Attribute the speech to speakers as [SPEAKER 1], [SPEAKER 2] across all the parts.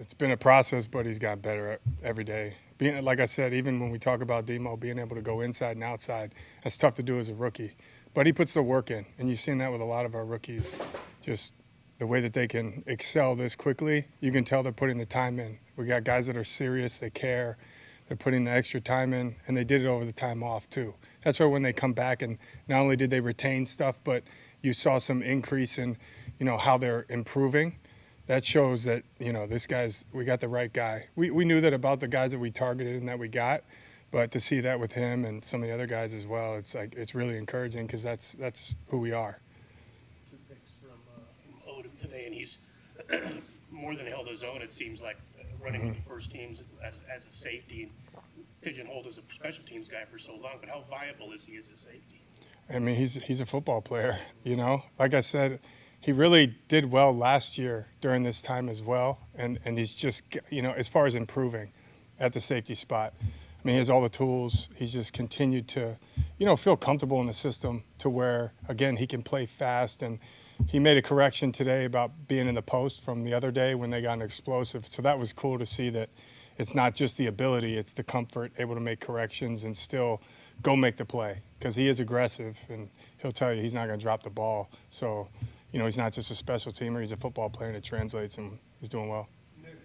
[SPEAKER 1] It's been a process, but he's gotten better every day. Being, like I said, even when we talk about Demo being able to go inside and outside, that's tough to do as a rookie. But he puts the work in, and you've seen that with a lot of our rookies. Just the way that they can excel this quickly, you can tell they're putting the time in. We got guys that are serious, they care, they're putting the extra time in, and they did it over the time off too. That's why when they come back, and not only did they retain stuff, but you saw some increase in, how they're improving. That shows that, this guy's, we got the right guy. We knew that about the guys that we targeted and that we got, but to see that with him and some of the other guys as well, it's really encouraging because that's who we are.
[SPEAKER 2] 2 picks from Odom today, and he's more than held his own, it seems like, running with the first teams as a safety, and pigeonholed as a special teams guy for so long. But how viable is he as a safety?
[SPEAKER 1] I mean, he's a football player, Like I said, he really did well last year during this time as well, and he's just, as far as improving at the safety spot, I mean, he has all the tools. He's just continued to, feel comfortable in the system to where, again, he can play fast. And he made a correction today about being in the post from the other day when they got an explosive. So that was cool to see that it's not just the ability, it's the comfort, able to make corrections and still go make the play. Because he is aggressive, and he'll tell you he's not going to drop the ball. So, he's not just a special teamer, he's a football player, and it translates, and he's doing well.
[SPEAKER 3] Nick,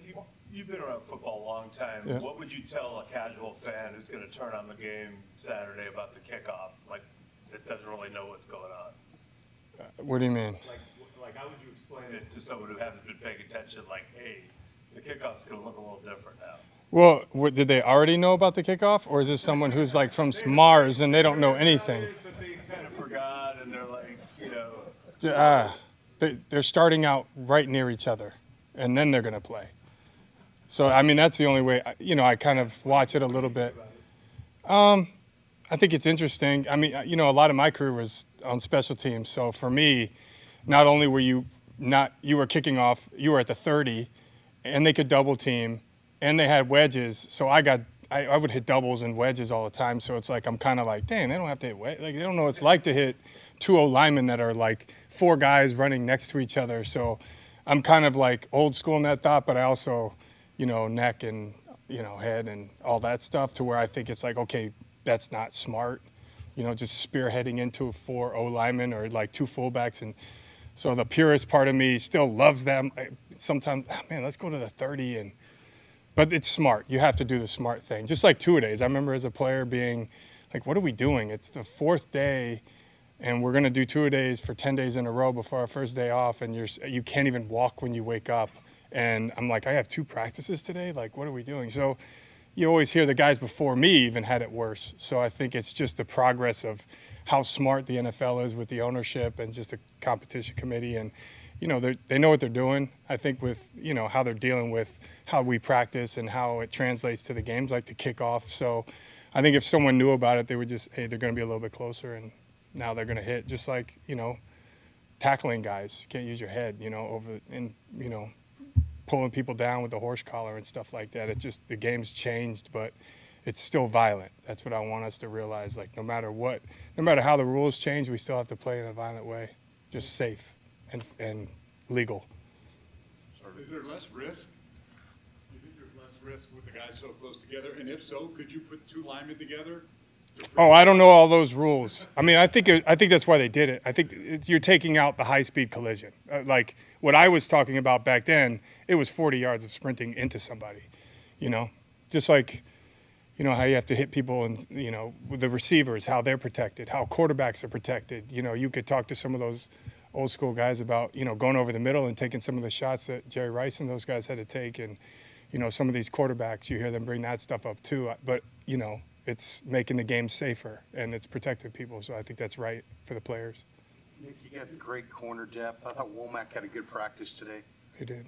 [SPEAKER 3] you've been around football a long time.
[SPEAKER 1] Yeah.
[SPEAKER 3] What would you tell a casual fan who's going to turn on the game Saturday about the kickoff, that doesn't really know what's going on?
[SPEAKER 1] What do you mean?
[SPEAKER 3] Like, how would you explain it to someone who hasn't been paying attention? Like, hey, the kickoff's going to look a little different now.
[SPEAKER 1] Well, did they already know about the kickoff, or is this someone who's like from Mars and they don't know anything?
[SPEAKER 3] But they kind of forgot, and they're like,
[SPEAKER 1] They're starting out right near each other, and then they're going to play. So, I mean, that's the only way, I kind of watch it a little bit. I think it's interesting. I mean, a lot of my career was on special teams. So for me, not only were you were kicking off, you were at the 30, and they could double team, and they had wedges. So I would hit doubles and wedges all the time. So it's like, I'm kind of like, dang, they don't have to hit wedges. Like, they don't know what it's like to hit 2 linemen that are like 4 guys running next to each other. So I'm kind of like old school in that thought, but I also, neck and, head and all that stuff to where I think it's like, okay, that's not smart, just spearheading into 4 linemen or like 2 fullbacks. And so the purist part of me still loves them. Sometimes, man, let's go to the 30 but it's smart. You have to do the smart thing. Just like 2-a-days. I remember as a player being like, what are we doing? It's the 4th day, and we're going to do 2-a-days for 10 days in a row before our first day off, and you can't even walk when you wake up. And I'm like, I have 2 practices today? Like, what are we doing? So you always hear the guys before me even had it worse. So I think it's just the progress of how smart the NFL is with the ownership and just the competition committee. And, they know what they're doing. I think with, how they're dealing with how we practice and how it translates to the games, like the kickoff. So I think if someone knew about it, they would just, hey, they're going to be a little bit closer, and now they're going to hit. Just like, tackling guys. You can't use your head, over and, pulling people down with the horse collar and stuff like that. It just, the game's changed, but it's still violent. That's what I want us to realize. Like, no matter how the rules change, we still have to play in a violent way, just safe and legal.
[SPEAKER 4] Is there less risk? Do you think there's less risk with the guys so close together? And if so, could you put 2 linemen together?
[SPEAKER 1] Oh, I don't know all those rules. I mean, I think that's why they did it. I think you're taking out the high-speed collision. Like what I was talking about back then, it was 40 yards of sprinting into somebody, just like, how you have to hit people and, with the receivers, how they're protected, how quarterbacks are protected. You could talk to some of those old school guys about, going over the middle and taking some of the shots that Jerry Rice and those guys had to take. And, some of these quarterbacks, you hear them bring that stuff up too. But, it's making the game safer and it's protecting people. So I think that's right for the players.
[SPEAKER 5] Nick, you got great corner depth. I thought Womack had a good practice today.
[SPEAKER 1] They did.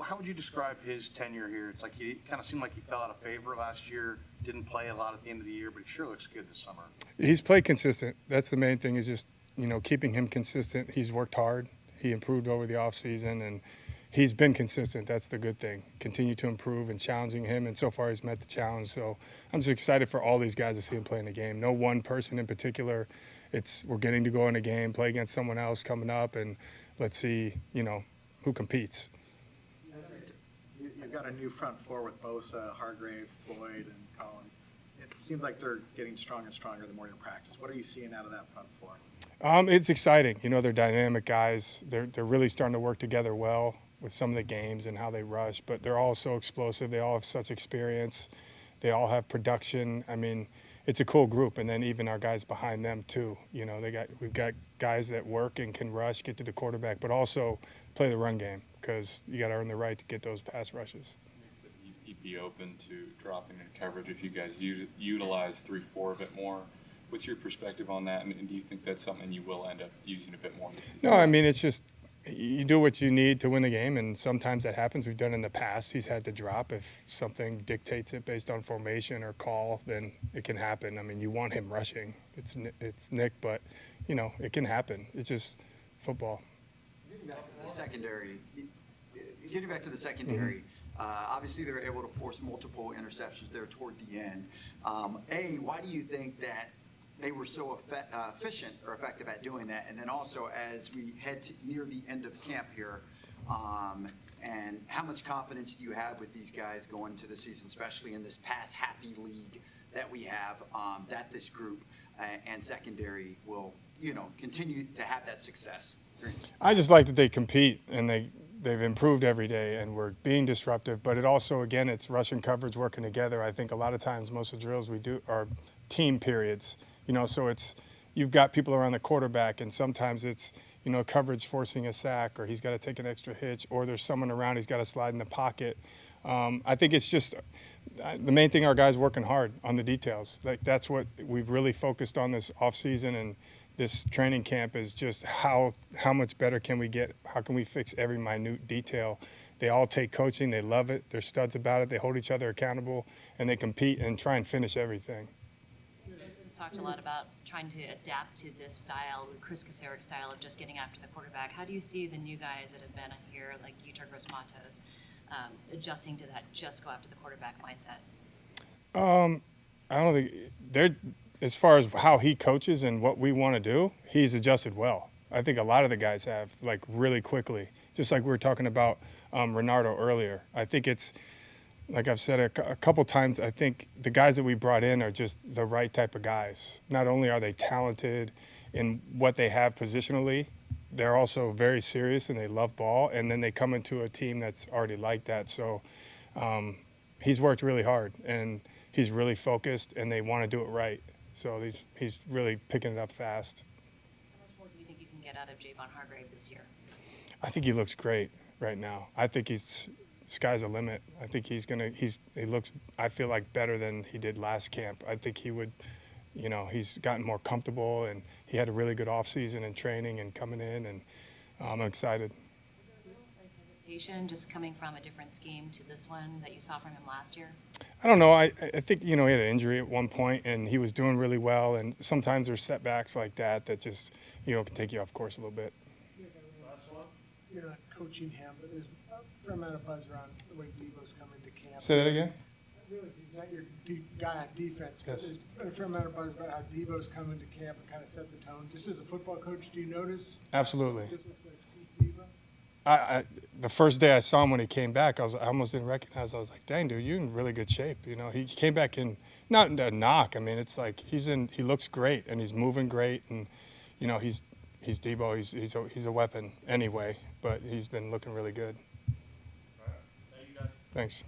[SPEAKER 5] How would you describe his tenure here? It's like he kind of seemed like he fell out of favor last year, didn't play a lot at the end of the year, but he sure looks good this summer.
[SPEAKER 1] He's played consistent. That's the main thing, is just, keeping him consistent. He's worked hard. He improved over the offseason, and he's been consistent. That's the good thing. Continue to improve and challenging him, and so far he's met the challenge. So I'm just excited for all these guys to see him play in the game. No one person in particular. We're getting to go in a game, play against someone else coming up, and let's see, who competes.
[SPEAKER 5] You
[SPEAKER 6] they've got a new front four with Bosa, Hargrave, Floyd, and Collins. It seems like they're getting stronger and stronger the more you practice. What are you seeing out of that front four?
[SPEAKER 1] It's exciting. You know, they're dynamic guys. They're really starting to work together well with some of the games and how they rush, but they're all so explosive. They all have such experience. They all have production. I mean, it's a cool group. And then even our guys behind them too. You know, we've got guys that work and can rush, get to the quarterback, but also play the run game because you got to earn the right to get those pass rushes.
[SPEAKER 7] He'd be open to dropping in coverage if you guys utilize 3-4 a bit more. What's your perspective on that, and do you think that's something you will end up using a bit more this season?
[SPEAKER 1] No, I mean, it's just you do what you need to win the game, and sometimes that happens. We've done it in the past. He's had to drop if something dictates it based on formation or call, then it can happen. I mean, you want him rushing. It's Nick, but, you know, it can happen. It's just football.
[SPEAKER 8] Getting back to the secondary, obviously they were able to force multiple interceptions there toward the end. Why do you think that they were so efficient or effective at doing that? And then also, as we head to near the end of camp here, and how much confidence do you have with these guys going into the season, especially in this pass-happy league that we have, that this group and secondary will, you know, continue to have that success?
[SPEAKER 1] I just like that they compete and they've improved every day and we're being disruptive. But it also, again, it's Russian coverage working together. I think a lot of times most of the drills we do are team periods. You know, so you've got people around the quarterback, and sometimes it's, you know, coverage forcing a sack, or he's got to take an extra hitch, or there's someone around, he's got to slide in the pocket. I think it's just the main thing, our guys working hard on the details. Like, that's what we've really focused on this offseason and this training camp is just how much better can we get? How can we fix every minute detail? They all take coaching. They love it. They're studs about it. They hold each other accountable, and they compete and try and finish everything.
[SPEAKER 9] Talked a lot about trying to adapt to this style, the Chris Kacerek style of just getting after the quarterback. How do you see the new guys that have been here, like Yetur Gross-Matos, adjusting to that just go after the quarterback mindset?
[SPEAKER 1] I don't think they're, as far as how he coaches and what we want to do, he's adjusted well. I think a lot of the guys have, like, really quickly, just like we were talking about Renardo earlier. I think it's, like I've said a couple times, I think the guys that we brought in are just the right type of guys. Not only are they talented in what they have positionally, they're also very serious and they love ball, and then they come into a team that's already like that. So he's worked really hard, and he's really focused, and they want to do it right. So he's really picking it up fast.
[SPEAKER 9] How much more do you think you can get out of Javon Hargrave this year?
[SPEAKER 1] I think he looks great right now. I think sky's the limit. I think he looks, I feel like, better than he did last camp. I think he would, you know, he's gotten more comfortable, and he had a really good offseason and training and coming in, and I'm excited.
[SPEAKER 9] Is there a little hesitation just coming from a different scheme to this one that you saw from him last year?
[SPEAKER 1] I don't know. I think, you know, he had an injury at one point, and he was doing really well, and sometimes there's setbacks like that just, you know, can take you off course a little bit.
[SPEAKER 10] You're not coaching him, but there's a fair amount of buzz around the way Debo's coming to camp.
[SPEAKER 1] Say that again?
[SPEAKER 10] I realize he's not your guy on defense, but
[SPEAKER 1] Yes.
[SPEAKER 10] there's a fair amount of buzz about how Debo's coming to camp and kind of set the tone. Just as a football coach, do you notice
[SPEAKER 1] Absolutely.
[SPEAKER 10] this looks like Debo?
[SPEAKER 1] The first day I saw him when he came back, I almost didn't recognize. I was like, "Dang, dude, you're in really good shape." You know, he came back in, not a knock. I mean, it's like he looks great and he's moving great, and you know, he's Debo. He's a weapon anyway, but he's been looking really good.
[SPEAKER 2] Thank you, guys.
[SPEAKER 1] Thanks.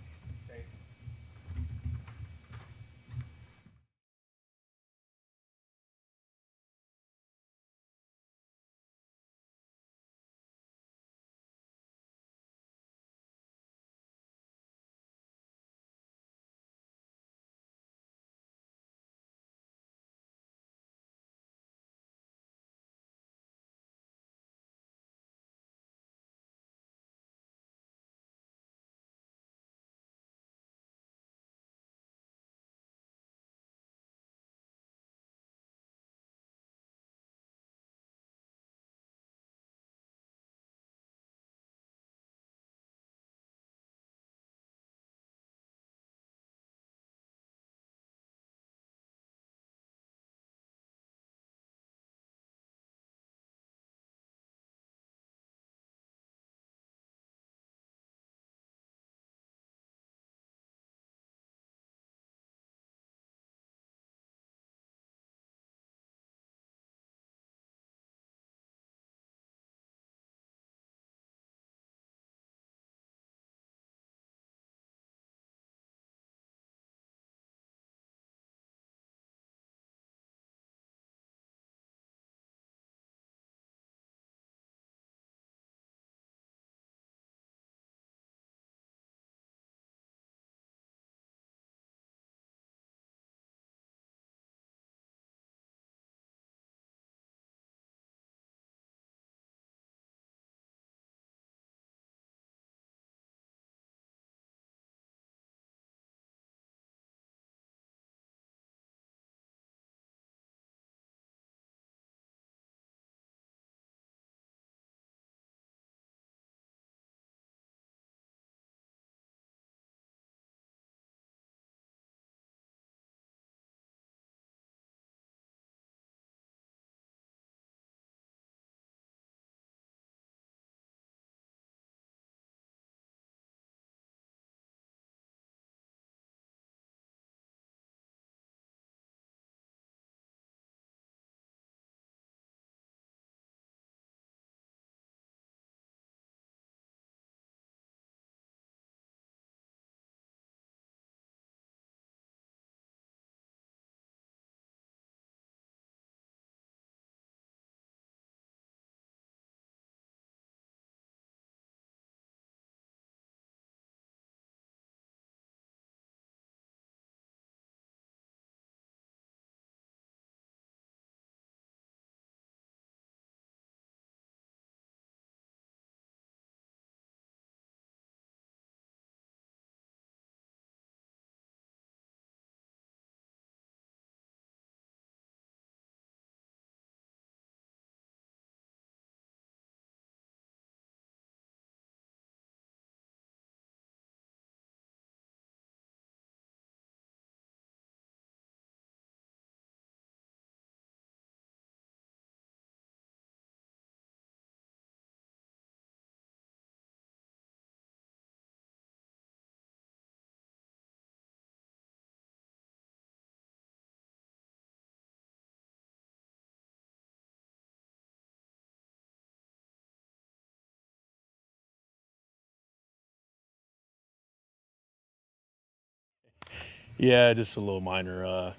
[SPEAKER 11] Yeah, just a little minor,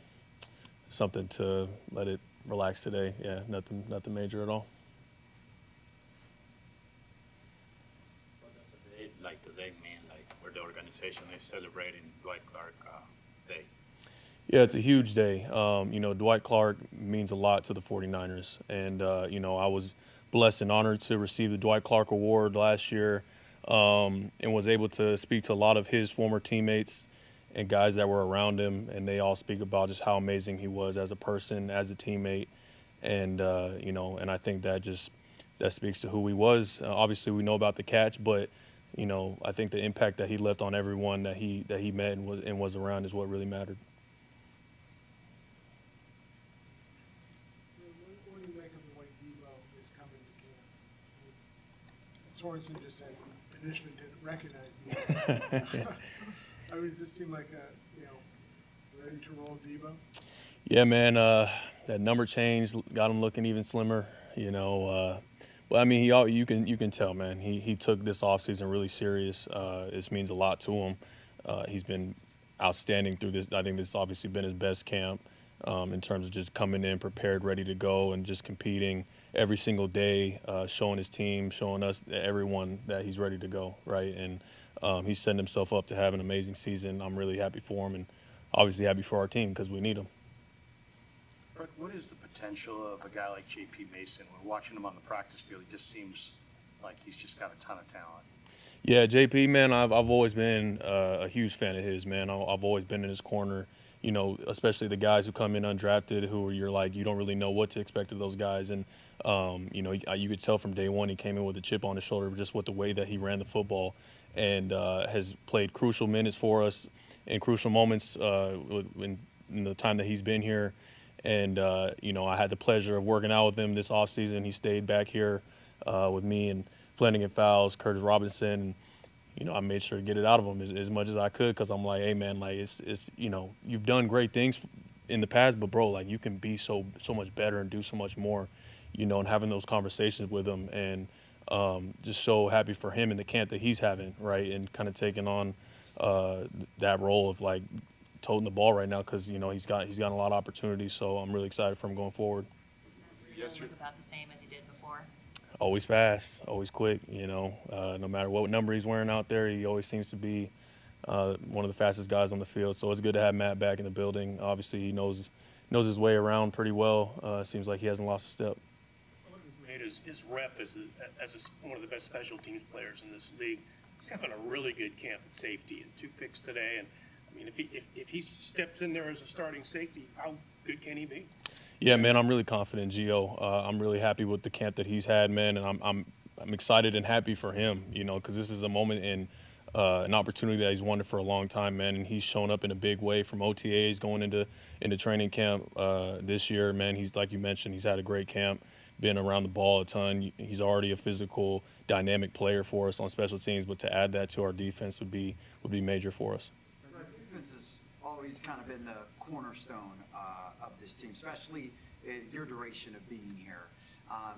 [SPEAKER 11] something to let it relax today. Yeah, nothing major at all.
[SPEAKER 12] What does a day like today mean, like where the organization is celebrating Dwight Clark Day?
[SPEAKER 11] Yeah, it's a huge day. Dwight Clark means a lot to the 49ers. And, I was blessed and honored to receive the Dwight Clark Award last year, and was able to speak to a lot of his former teammates and guys that were around him. And they all speak about just how amazing he was as a person, as a teammate. And, and I think that speaks to who he was. Obviously, we know about the catch, but, I think the impact that he left on everyone that he met and was around is what really mattered.
[SPEAKER 10] What do you make of the way Debo is coming to camp? Sorensen just said initially didn't recognize Debo. I mean, does this seem like ready to roll Debo?
[SPEAKER 11] Yeah, man, that number change got him looking even slimmer, But I mean, you can tell, man. He took this offseason really serious. This means a lot to him. He's been outstanding through this. I think this has obviously been his best camp in terms of just coming in prepared, ready to go, and just competing every single day, showing his team, showing us, everyone, that he's ready to go, right? And he's setting himself up to have an amazing season. I'm really happy for him, and obviously happy for our team because we need him.
[SPEAKER 5] Brett, what is the potential of a guy like J.P. Mason? When watching him on the practice field, he just seems like he's just got a ton of talent.
[SPEAKER 11] Yeah, JP, man, I've always been a huge fan of his, man. I've always been in his corner, especially the guys who come in undrafted who you're like, you don't really know what to expect of those guys. And, you could tell from day one he came in with a chip on his shoulder just with the way that he ran the football, and has played crucial minutes for us in crucial moments in the time that he's been here. And, I had the pleasure of working out with him this offseason. He stayed back here with me and Flanagan Fowles, Curtis Robinson. I made sure to get it out of him as much as I could because I'm like, hey, man, like, it's you've done great things in the past, but, bro, like, you can be so much better and do so much more, and having those conversations with him. And just so happy for him in the camp that he's having, right, and kind of taking on that role of, like, toting the ball right now because, he's got a lot of opportunities. So I'm really excited for him going forward.
[SPEAKER 9] Yes, look about the same as he did before.
[SPEAKER 11] Always fast, always quick, no matter what number he's wearing out there, he always seems to be one of the fastest guys on the field. So it's good to have Matt back in the building. Obviously, he knows his way around pretty well. Seems like he hasn't lost a step.
[SPEAKER 2] What he's made his rep as one of the best special teams players in this league. He's having a really good camp at safety and 2 picks today. And I mean, if he steps in there as a starting safety, how good can he be?
[SPEAKER 11] Yeah, man, I'm really confident, Gio. I'm really happy with the camp that he's had, man, and I'm excited and happy for him, because this is a moment in an opportunity that he's wanted for a long time, man, and he's shown up in a big way from OTAs going into training camp this year, man. He's, like you mentioned, he's had a great camp, been around the ball a ton. He's already a physical, dynamic player for us on special teams, but to add that to our defense would be major for us.
[SPEAKER 8] Defense has always kind of been the cornerstone of this team, especially in your duration of being here.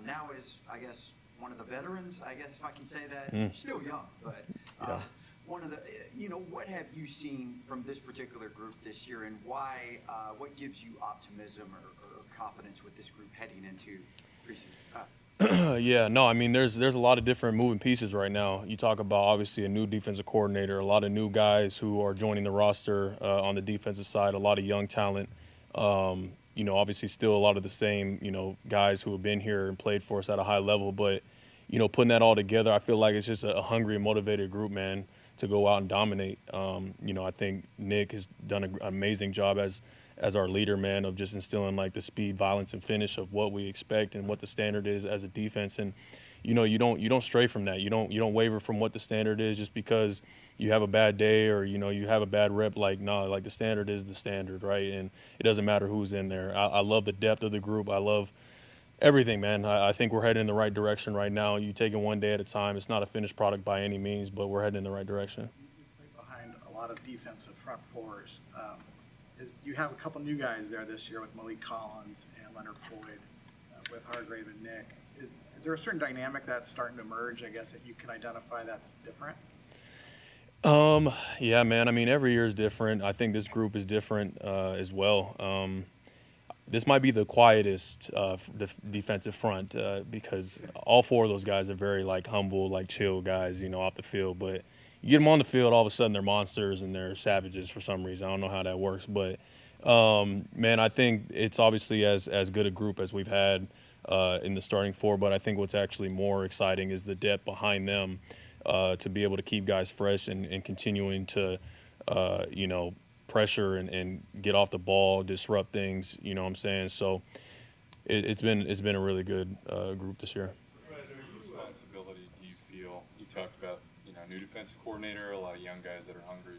[SPEAKER 8] Now is, I guess, one of the veterans, I guess if I can say that. Still young, but one of the, what have you seen from this particular group this year, and why, what gives you optimism or confidence with this group heading into preseason?
[SPEAKER 11] Yeah, no, I mean, there's a lot of different moving pieces right now. You talk about, obviously, a new defensive coordinator, a lot of new guys who are joining the roster on the defensive side, a lot of young talent. Obviously still a lot of the same, guys who have been here and played for us at a high level. But, putting that all together, I feel like it's just a hungry and motivated group, man, to go out and dominate. I think Nick has done an amazing job as our leader, man, of just instilling like the speed, violence, and finish of what we expect and what the standard is as a defense. And you don't stray from that. You don't waver from what the standard is just because you have a bad day or you have a bad rep. Like the standard is the standard, right? And it doesn't matter who's in there. I love the depth of the group. I love everything, man. I think we're heading in the right direction right now. You take it one day at a time. It's not a finished product by any means, but we're heading in the right direction.
[SPEAKER 6] Behind a lot of defensive front fours. You have a couple new guys there this year with Malik Collins and Leonard Floyd, with Hargrave and Nick. Is there a certain dynamic that's starting to emerge, I guess, that you can identify that's different?
[SPEAKER 11] Yeah, man. I mean, every year is different. I think this group is different as well. This might be the quietest defensive front because all four of those guys are very like humble, like chill guys, off the field. But you get them on the field, all of a sudden they're monsters and they're savages for some reason. I don't know how that works, but man, I think it's obviously as good a group as we've had in the starting four. But I think what's actually more exciting is the depth behind them to be able to keep guys fresh and continuing to, pressure and get off the ball, disrupt things. You know what I'm saying? So it's been a really good group this year.
[SPEAKER 7] Responsibility do you feel? You talked about new defensive coordinator, a lot of young guys that are hungry.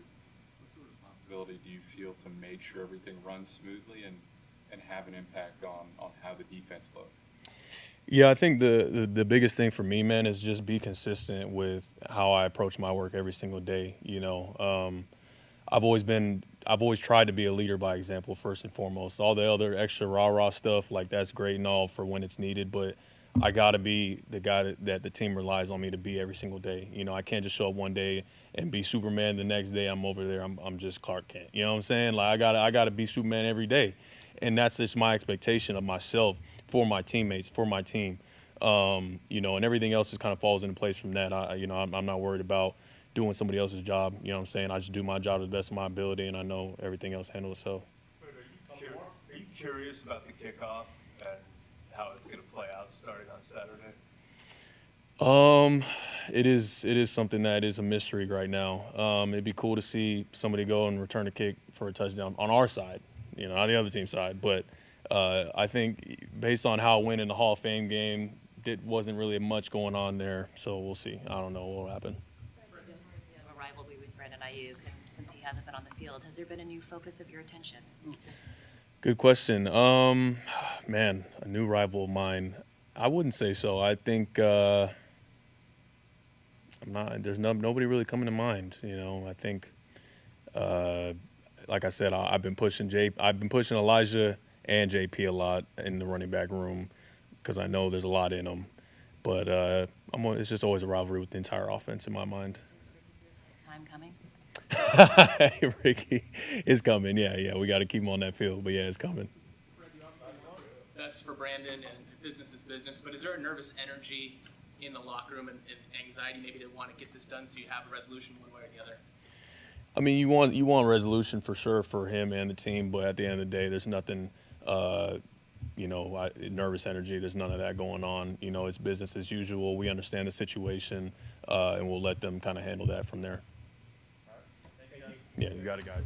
[SPEAKER 7] What sort of responsibility do you feel to make sure everything runs smoothly and have an impact on how the defense looks?
[SPEAKER 11] Yeah, I think the biggest thing for me, man, is just be consistent with how I approach my work every single day. I've always tried to be a leader by example first and foremost. All the other extra rah-rah stuff, like that's great and all for when it's needed, but I got to be the guy that the team relies on me to be every single day. I can't just show up one day and be Superman. The next day I'm over there, I'm just Clark Kent. You know what I'm saying? Like I gotta be Superman every day, and that's just my expectation of myself for my teammates, for my team. And everything else just kind of falls into place from that. I'm not worried about doing somebody else's job. You know what I'm saying? I just do my job to the best of my ability, and I know everything else handles itself.
[SPEAKER 3] Are you curious about the kickoff and how it's going to play out starting on Saturday?
[SPEAKER 11] It is something that is a mystery right now. It'd be cool to see somebody go and return a kick for a touchdown on our side, on the other team's side. But I think based on how it went in the Hall of Fame game, it wasn't really much going on there. So we'll see. I don't know what will happen.
[SPEAKER 9] You have a rivalry with Brandon Ayuk, and since he hasn't been on the field, has there been a new focus of your attention?
[SPEAKER 11] Good question. Man, a new rival of mine. I wouldn't say so. I think I'm not. There's nobody really coming to mind. I think, like I said, I've been pushing Elijah and JP a lot in the running back room because I know there's a lot in them. But it's just always a rivalry with the entire offense in my mind.
[SPEAKER 9] Is time coming?
[SPEAKER 11] Ricky, it's coming. Yeah. We got to keep him on that field. But yeah, it's coming.
[SPEAKER 13] That's for Brandon, and business is business. But is there a nervous energy in the locker room and anxiety maybe to want to get this done so you have a resolution one way or the other?
[SPEAKER 11] I mean, you want resolution for sure for him and the team, but at the end of the day, there's nothing, nervous energy. There's none of that going on. It's business as usual. We understand the situation, and we'll let them kind of handle that from there. Yeah, you got it, guys.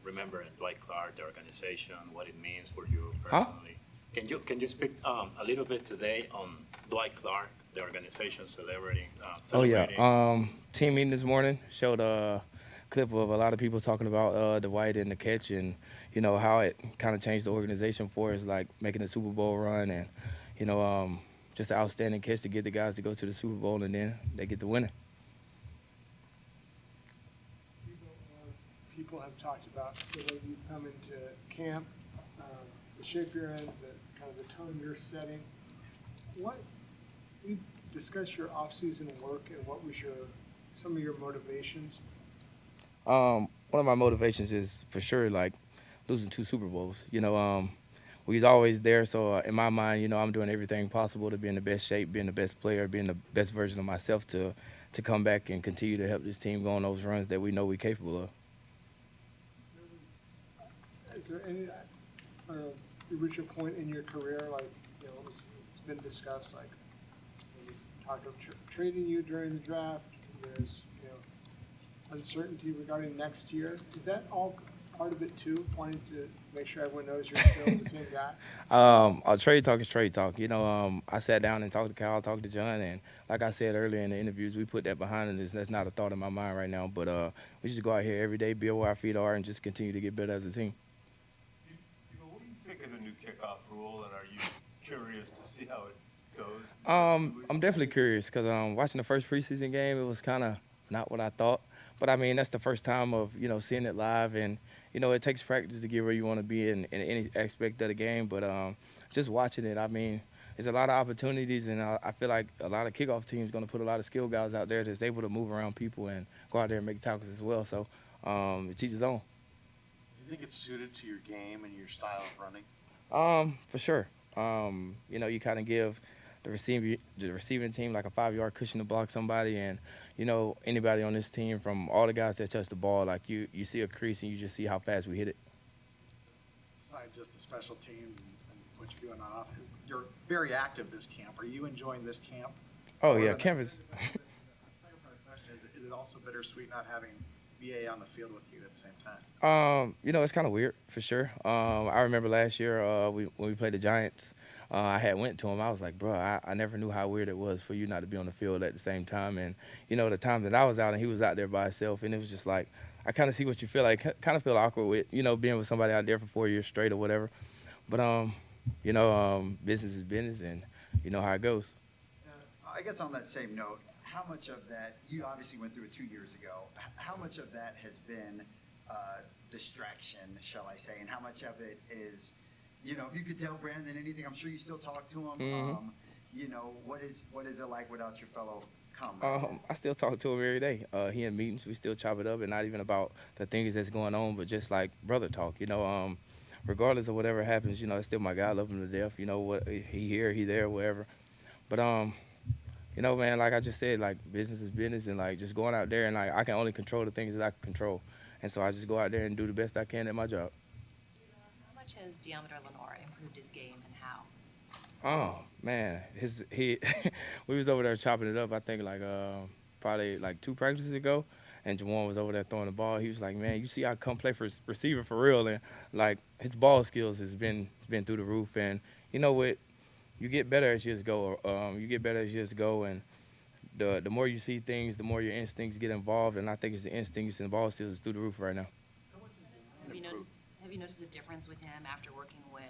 [SPEAKER 12] remembering Dwight Clark, the organization, what it means for you personally. Can you speak a little bit today on Dwight Clark, the organization celebrating?
[SPEAKER 14] Oh yeah.
[SPEAKER 12] Celebrating?
[SPEAKER 14] Team meeting this morning showed a clip of a lot of people talking about Dwight and the catch, and how it kind of changed the organization for us, like making a Super Bowl run, and just an outstanding catch to get the guys to go to the Super Bowl, and then they get the winning.
[SPEAKER 10] People have talked about the way you come into camp, the shape you're in, the kind of the tone you're setting. We discussed your off-season work and what was some of your motivations?
[SPEAKER 14] One of my motivations is for sure like losing 2 Super Bowls. We was always there, so in my mind, I'm doing everything possible to be in the best shape, being the best player, being the best version of myself to come back and continue to help this team go on those runs that we know we're capable of.
[SPEAKER 10] Is there any, you reach a point in your career, like, it's been discussed, like, when you talked about trading you during the draft, there's, uncertainty regarding next year. Is that all part of it too, wanting to make sure everyone knows you're still the same guy?
[SPEAKER 14] Trade talk is trade talk. I sat down and talked to Kyle, talked to John, and like I said earlier in the interviews, we put that behind us. That's not a thought in my mind right now, but we just go out here every day, build where our feet are, and just continue to get better as a team.
[SPEAKER 3] What do you think of the new kickoff rule, and are you curious to see how it goes?
[SPEAKER 14] I'm definitely curious because watching the first preseason game, it was kind of not what I thought. But, I mean, that's the first time of, seeing it live. And, it takes practice to get where you want to be in any aspect of the game. But just watching it, I mean, there's a lot of opportunities. And I feel like a lot of kickoff teams going to put a lot of skilled guys out there that's able to move around people and go out there and make tackles as well. So it teaches on.
[SPEAKER 5] Do you think it's suited to your game and your style of running?
[SPEAKER 14] For sure. You kind of give the receiving team like a 5-yard cushion to block somebody, and anybody on this team, from all the guys that touch the ball, like you see a crease and you just see how fast we hit it.
[SPEAKER 6] Besides just the special teams and what you're doing on offense, you're very active this camp. Are you enjoying this camp?
[SPEAKER 14] Oh yeah, camp is.
[SPEAKER 6] The second part of the question is it also bittersweet not having BA on the field with you at the same time?
[SPEAKER 14] It's kind of weird for sure. I remember last year when we played the Giants. I had went to him. I was like, bro, I never knew how weird it was for you not to be on the field at the same time. And, the time that I was out and he was out there by himself, and it was just like, I kind of see what you feel like. Kind of feel awkward with, being with somebody out there for 4 years straight or whatever. But, business is business, and you know how it goes.
[SPEAKER 8] I guess on that same note, how much of that, you obviously went through it 2 years ago, how much of that has been distraction, shall I say, and how much of it is, if you could tell Brandon anything, I'm sure you still talk to him.
[SPEAKER 14] Mm-hmm.
[SPEAKER 8] What is it like without your fellow comrade?
[SPEAKER 14] I still talk to him every day. He in meetings, we still chop it up, and not even about the things that's going on, but just like brother talk. Regardless of whatever happens, it's still my guy. I love him to death. What he here, he there, wherever. But man, like I just said, like business is business, and like just going out there and like I can only control the things that I can control, and so I just go out there and do the best I can at my job.
[SPEAKER 9] How much has Deommodore Lenoir improved his game, and how?
[SPEAKER 14] Oh man, we was over there chopping it up. I think like probably like 2 practices ago, and Juwan was over there throwing the ball. He was like, "Man, you see I come play for receiver for real," and like his ball skills has been through the roof. And you know what, you get better as years go. And the more you see things, the more your instincts get involved. And I think it's the instincts and ball skills is through the roof right now.
[SPEAKER 9] Have you noticed a difference with him after working with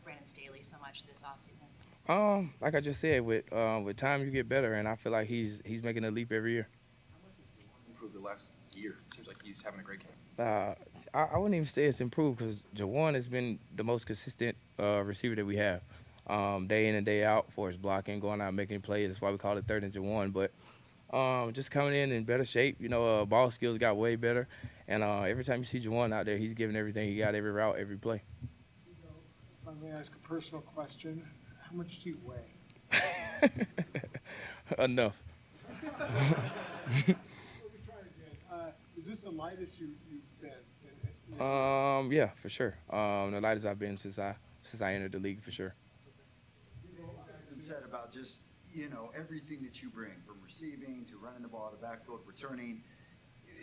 [SPEAKER 9] Brandon Staley so much this offseason?
[SPEAKER 14] Like I just said, with time you get better, and I feel like he's making a leap every year.
[SPEAKER 15] Improved the last year. It seems like he's having a great camp.
[SPEAKER 14] I wouldn't even say it's improved because Juwan has been the most consistent receiver that we have, day in and day out for his blocking, going out making plays. That's why we call it 3rd and Juwan. But just coming in better shape, ball skills got way better, and every time you see Juwan out there, he's giving everything he got, every route, every play.
[SPEAKER 10] If I may ask a personal question, how much do you weigh?
[SPEAKER 14] Enough.
[SPEAKER 10] Let me try again. Is this the lightest you've been?
[SPEAKER 14] Yeah, for sure. The lightest I've been since I entered the league, for sure.
[SPEAKER 8] Been said about just everything that you bring, from receiving to running the ball, the backfield, returning.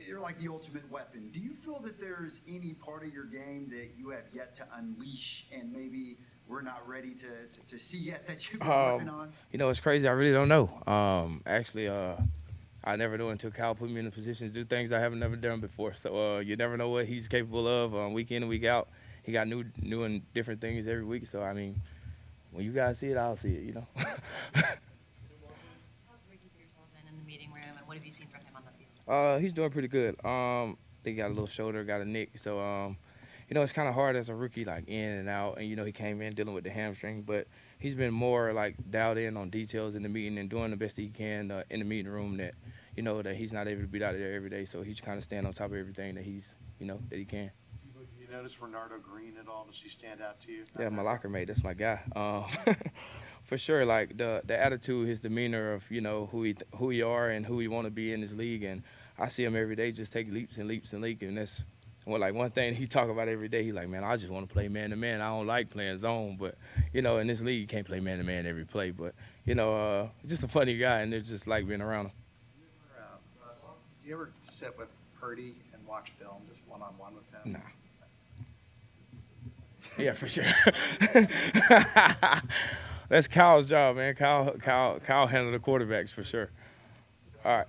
[SPEAKER 8] you're like the ultimate weapon. Do you feel that there's any part of your game that you have yet to unleash and maybe we're not ready to see yet that you've been working on?
[SPEAKER 14] You know, it's crazy. I really don't know. Actually, I never knew until Kyle put me in a position to do things I haven't never done before. So you never know what he's capable of week in and week out. He got new and different things every week. So, I mean, when you guys see it, I'll see it, you know.
[SPEAKER 9] How's Ricky Pearsall been in the meeting room, and what have you seen from him on the field?
[SPEAKER 14] He's doing pretty good. They got a little shoulder, got a nick. So, you know, it's kind of hard as a rookie, like in and out. And, you know, he came in dealing with the hamstring. But he's been more, like, dialed in on details in the meeting and doing the best he can in the meeting room that, you know, that he's not able to be out there every day. So he's kind of staying on top of everything that he's, you know, that he can.
[SPEAKER 5] You notice Renardo Green at all? Does he stand out to you?
[SPEAKER 14] Yeah, my locker mate. That's my guy. For sure, like the attitude, his demeanor of, you know, who he are and who he want to be in this league. And I see him every day just take leaps and leaps and leaps. And that's like one thing he talk about every day. He's like, man, I just want to play man to man. I don't like playing zone, but you know, in this league, you can't play man to man every play. But you know, just a funny guy, and it's just like being around him.
[SPEAKER 6] Do you ever sit with Purdy and watch film, just one-on-one with him?
[SPEAKER 14] Nah. Yeah, for sure. That's Kyle's job, man. Kyle handled the quarterbacks for sure. All right.